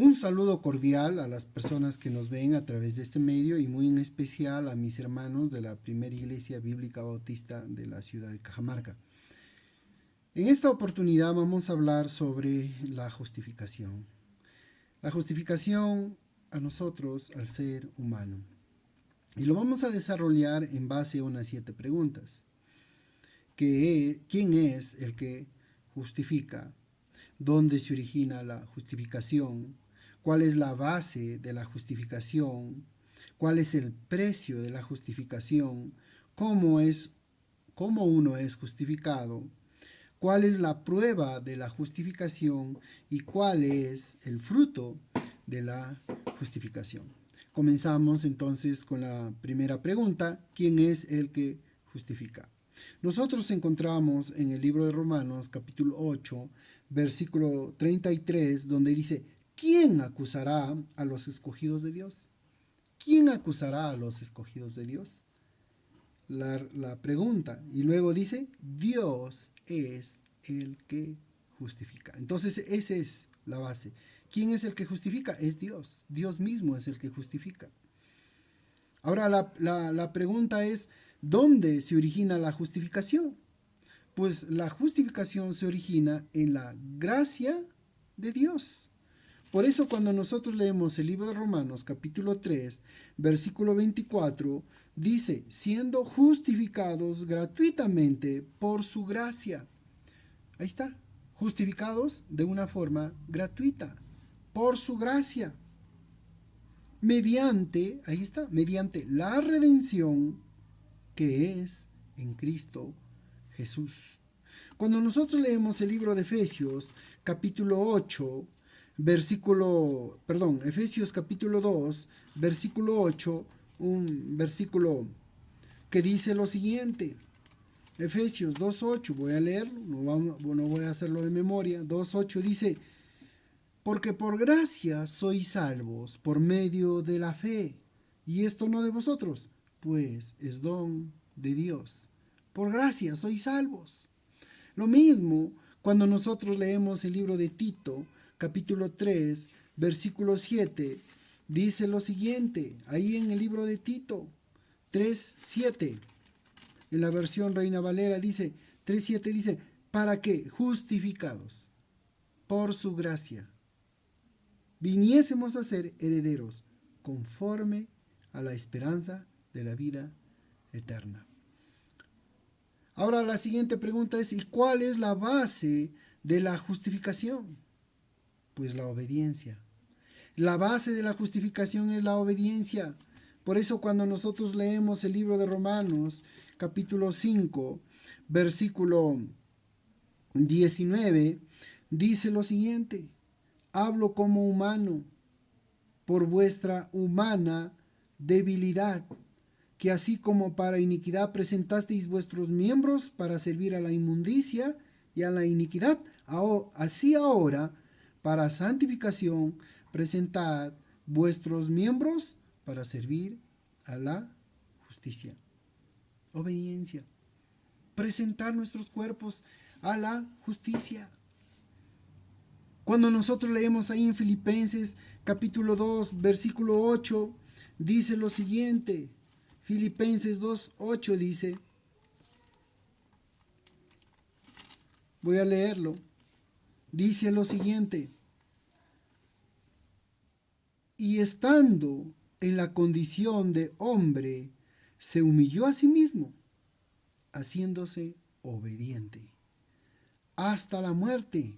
Un saludo cordial a las personas que nos ven a través de este medio y muy en especial a mis hermanos de la Primera Iglesia Bíblica Bautista de la ciudad de Cajamarca. En esta oportunidad vamos a hablar sobre la justificación. La justificación a nosotros al ser humano. Y lo vamos a desarrollar en base a unas 7 preguntas. ¿Quién es el que justifica? ¿Dónde se origina la justificación? ¿Cuál es la base de la justificación? ¿Cuál es el precio de la justificación? ¿Cómo uno es justificado? ¿Cuál es la prueba de la justificación? ¿Y cuál es el fruto de la justificación? Comenzamos entonces con la primera pregunta. ¿Quién es el que justifica? Nosotros encontramos en el libro de Romanos capítulo 8, versículo 33, donde dice: ¿quién acusará a los escogidos de Dios? ¿Quién acusará a los escogidos de Dios? La pregunta. Y luego dice: Dios es el que justifica. Entonces esa es la base. ¿Quién es el que justifica? Es Dios. Dios mismo es el que justifica. Ahora la pregunta es: ¿dónde se origina la justificación? Pues la justificación se origina en la gracia de Dios. Por eso cuando nosotros leemos el libro de Romanos capítulo 3, versículo 24, dice: siendo justificados gratuitamente por su gracia. Ahí está, justificados de una forma gratuita, por su gracia. Ahí está, mediante la redención que es en Cristo Jesús. Cuando nosotros leemos el libro de Efesios, capítulo 8, Efesios capítulo 2, versículo 8, un versículo que dice lo siguiente. Efesios 2.8, voy a leerlo, no voy a hacerlo de memoria. 2.8 dice: porque por gracia sois salvos por medio de la fe, y esto no de vosotros, pues es don de Dios. Por gracia sois salvos. Lo mismo cuando nosotros leemos el libro de Tito, capítulo 3, versículo 7, dice lo siguiente, ahí en el libro de Tito 3.7, en la versión Reina Valera dice, 3.7 dice: para que, justificados por su gracia, viniésemos a ser herederos conforme a la esperanza de la vida eterna. Ahora la siguiente pregunta es: ¿y cuál es la base de la justificación? Pues la obediencia. La base de la justificación es la obediencia. Por eso cuando nosotros leemos el libro de Romanos, capítulo 5, versículo 19, dice lo siguiente: hablo como humano, por vuestra humana debilidad, que así como para iniquidad presentasteis vuestros miembros para servir a la inmundicia y a la iniquidad, así ahora para santificación presentad vuestros miembros para servir a la justicia. Obediencia. Presentar nuestros cuerpos a la justicia. Cuando nosotros leemos ahí en Filipenses capítulo 2, versículo 8, dice lo siguiente. Filipenses 2:8 dice, voy a leerlo, dice lo siguiente: y estando en la condición de hombre, se humilló a sí mismo, haciéndose obediente, hasta la muerte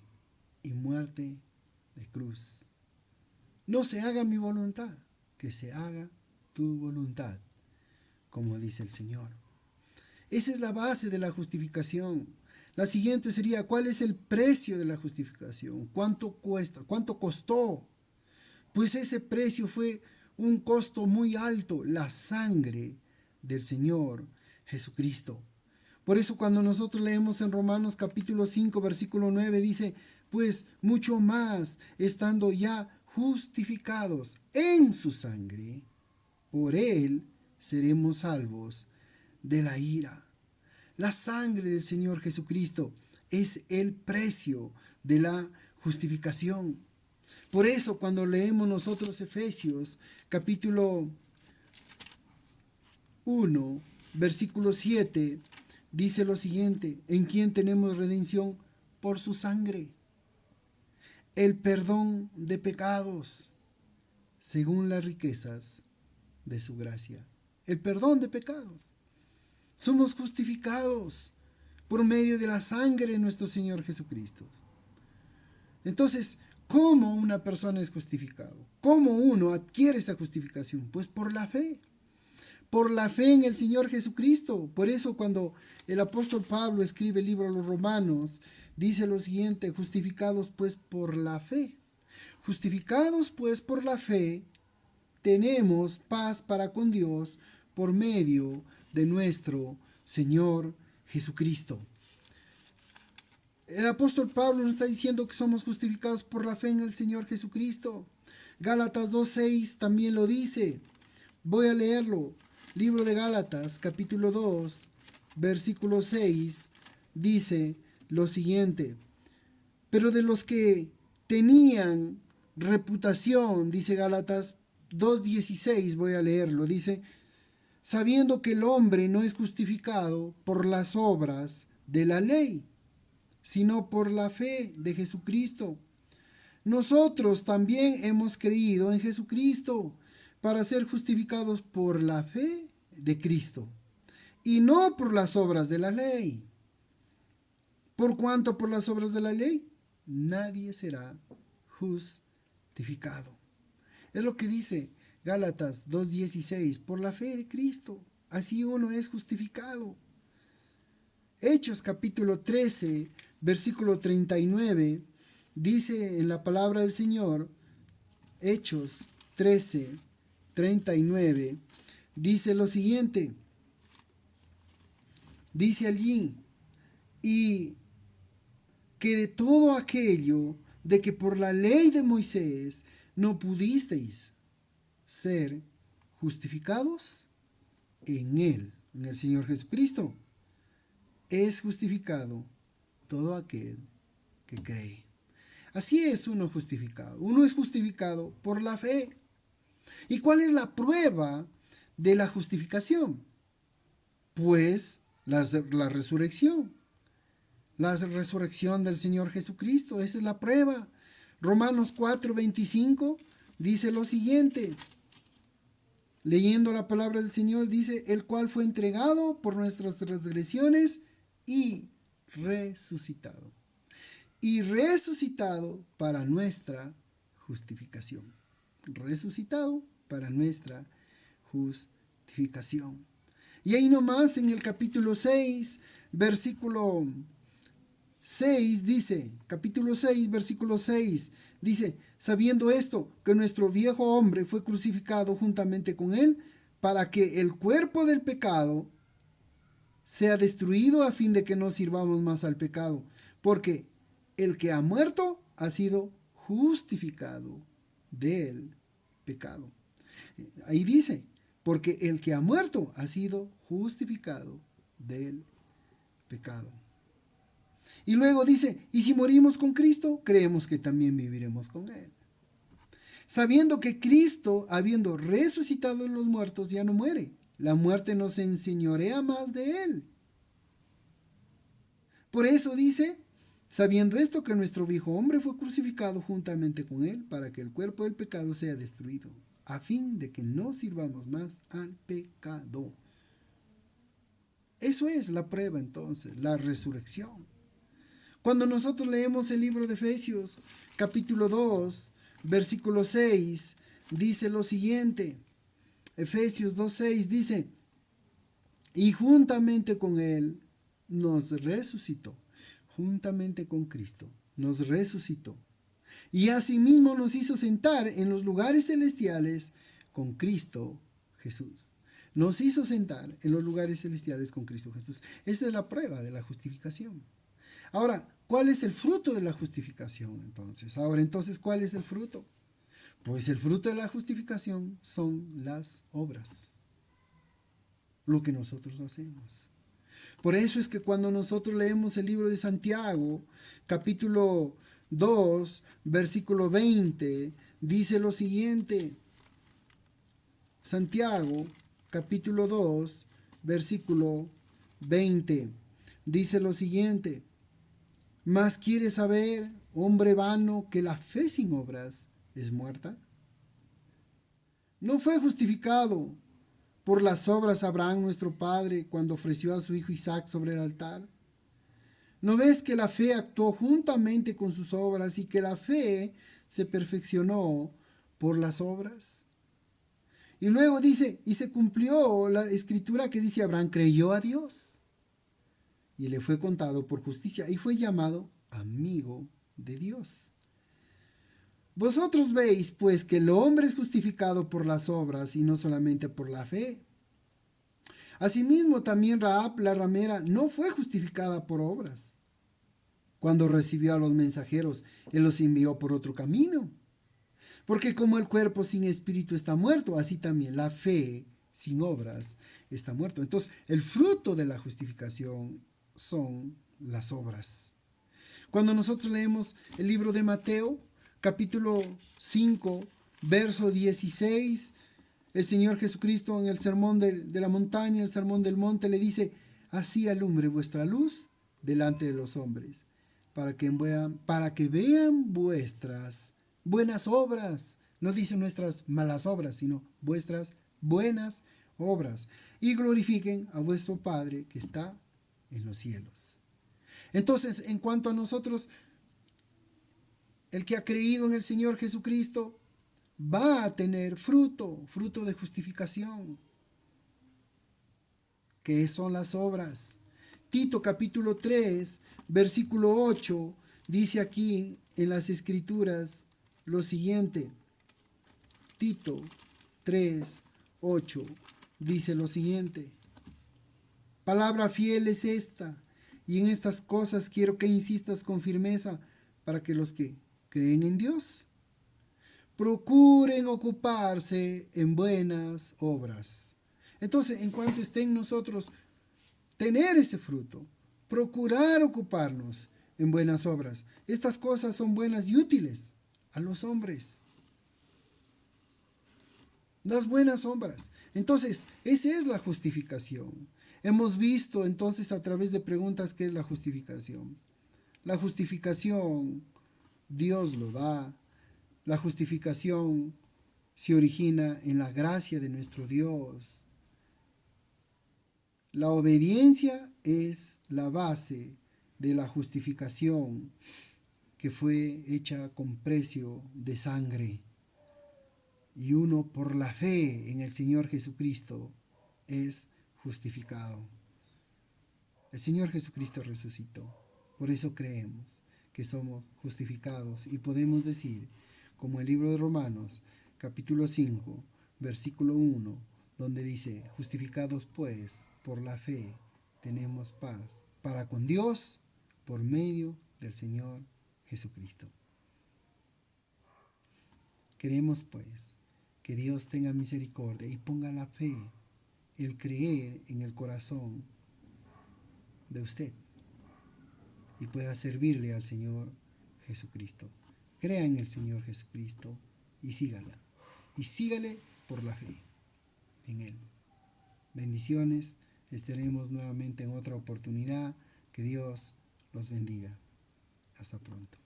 y muerte de cruz. No se haga mi voluntad, que se haga tu voluntad, como dice el Señor. Esa es la base de la justificación. La siguiente sería: ¿cuál es el precio de la justificación? ¿Cuánto cuesta? ¿Cuánto costó? Pues ese precio fue un costo muy alto, la sangre del Señor Jesucristo. Por eso cuando nosotros leemos en Romanos capítulo 5, versículo 9, dice: pues mucho más, estando ya justificados en su sangre, por él seremos salvos de la ira. La sangre del Señor Jesucristo es el precio de la justificación. Por eso cuando leemos nosotros Efesios capítulo 1, versículo 7, dice lo siguiente: en quien tenemos redención por su sangre, el perdón de pecados, según las riquezas de su gracia. El perdón de pecados. Somos justificados por medio de la sangre de nuestro Señor Jesucristo. Entonces, ¿cómo una persona es justificado? ¿Cómo uno adquiere esa justificación? Pues por la fe. Por la fe en el Señor Jesucristo. Por eso cuando el apóstol Pablo escribe el libro a los Romanos, dice lo siguiente: justificados pues por la fe. Justificados pues por la fe, tenemos paz para con Dios por medio de nuestro Señor Jesucristo. El apóstol Pablo nos está diciendo que somos justificados por la fe en el Señor Jesucristo. Gálatas 2:6 también lo dice. Voy a leerlo. Libro de Gálatas, capítulo 2, versículo 6, dice lo siguiente: pero de los que tenían reputación, dice Gálatas 2:16, voy a leerlo, dice: sabiendo que el hombre no es justificado por las obras de la ley, sino por la fe de Jesucristo. Nosotros también hemos creído en Jesucristo para ser justificados por la fe de Cristo, y no por las obras de la ley. Por cuanto por las obras de la ley nadie será justificado. Es lo que dice Gálatas 2:16, por la fe de Cristo, así uno es justificado. Hechos capítulo 13, versículo 39, dice en la palabra del Señor, Hechos 13, 39, dice lo siguiente, dice allí: y que de todo aquello de que por la ley de Moisés no pudisteis ser justificados, en él, en el Señor Jesucristo, es justificado todo aquel que cree. Así es uno justificado. Uno es justificado por la fe. ¿Y cuál es la prueba de la justificación? Pues la resurrección. La resurrección del Señor Jesucristo. Esa es la prueba. Romanos 4:25 dice lo siguiente. Leyendo la palabra del Señor, dice: el cual fue entregado por nuestras transgresiones y resucitado. Y resucitado para nuestra justificación. Resucitado para nuestra justificación. Y ahí nomás en el capítulo 6, versículo 6 dice, capítulo 6, versículo 6, dice: sabiendo esto, que nuestro viejo hombre fue crucificado juntamente con él, para que el cuerpo del pecado sea destruido, a fin de que no sirvamos más al pecado. Porque el que ha muerto ha sido justificado del pecado. Ahí dice: porque el que ha muerto ha sido justificado del pecado. Y luego dice: y si morimos con Cristo, creemos que también viviremos con Él. Sabiendo que Cristo, habiendo resucitado de los muertos, ya no muere. La muerte no se enseñorea más de Él. Por eso dice: sabiendo esto, que nuestro viejo hombre fue crucificado juntamente con Él, para que el cuerpo del pecado sea destruido, a fin de que no sirvamos más al pecado. Eso es la prueba entonces, la resurrección. Cuando nosotros leemos el libro de Efesios, capítulo 2, versículo 6, dice lo siguiente. Efesios 2:6 dice: y juntamente con Él nos resucitó, juntamente con Cristo nos resucitó, y asimismo nos hizo sentar en los lugares celestiales con Cristo Jesús. Nos hizo sentar en los lugares celestiales con Cristo Jesús. Esa es la prueba de la justificación. Ahora, ¿cuál es el fruto de la justificación entonces? Entonces, ¿cuál es el fruto? Pues el fruto de la justificación son las obras. Lo que nosotros hacemos. Por eso es que cuando nosotros leemos el libro de Santiago, capítulo 2, versículo 20, dice lo siguiente. Santiago, capítulo 2, versículo 20, dice lo siguiente. ¿Mas quieres saber, hombre vano, que la fe sin obras es muerta? ¿No fue justificado por las obras Abraham nuestro padre cuando ofreció a su hijo Isaac sobre el altar? ¿No ves que la fe actuó juntamente con sus obras y que la fe se perfeccionó por las obras? Y luego dice, y se cumplió la escritura que dice, Abraham creyó a Dios y le fue contado por justicia y fue llamado amigo de Dios. Vosotros veis, pues, que el hombre es justificado por las obras y no solamente por la fe. Asimismo, también Rahab, la ramera, no fue justificada por obras. Cuando recibió a los mensajeros, él los envió por otro camino. Porque como el cuerpo sin espíritu está muerto, así también la fe sin obras está muerto. Entonces, el fruto de la justificación son las obras. Cuando nosotros leemos el libro de Mateo, capítulo 5, verso 16, el Señor Jesucristo en el sermón de la montaña, el sermón del monte, le dice, así alumbre vuestra luz delante de los hombres, para que vean vuestras buenas obras. No dice nuestras malas obras, sino vuestras buenas obras, y glorifiquen a vuestro Padre que está en los cielos. Entonces, en cuanto a nosotros, el que ha creído en el Señor Jesucristo va a tener fruto de justificación, que son las obras. Tito capítulo 3, versículo 8, dice aquí en las Escrituras lo siguiente. Tito 3, 8, dice lo siguiente. Palabra fiel es esta, y en estas cosas quiero que insistas con firmeza para que los que creen en Dios procuren ocuparse en buenas obras. Entonces, en cuanto esté en nosotros tener ese fruto, procurar ocuparnos en buenas obras. Estas cosas son buenas y útiles a los hombres. Las buenas obras. Entonces, esa es la justificación. Hemos visto entonces a través de preguntas qué es la justificación. La justificación Dios lo da. La justificación se origina en la gracia de nuestro Dios. La obediencia es la base de la justificación que fue hecha con precio de sangre. Y uno por la fe en el Señor Jesucristo es justificado. El Señor Jesucristo resucitó. Por eso creemos que somos justificados y podemos decir, como el libro de Romanos, capítulo 5, versículo 1, donde dice, justificados pues por la fe, tenemos paz para con Dios por medio del Señor Jesucristo. Queremos pues que Dios tenga misericordia y ponga la fe, el creer en el corazón de usted y pueda servirle al Señor Jesucristo. Crea en el Señor Jesucristo y sígala. Y sígale por la fe en Él. Bendiciones. Estaremos nuevamente en otra oportunidad. Que Dios los bendiga. Hasta pronto.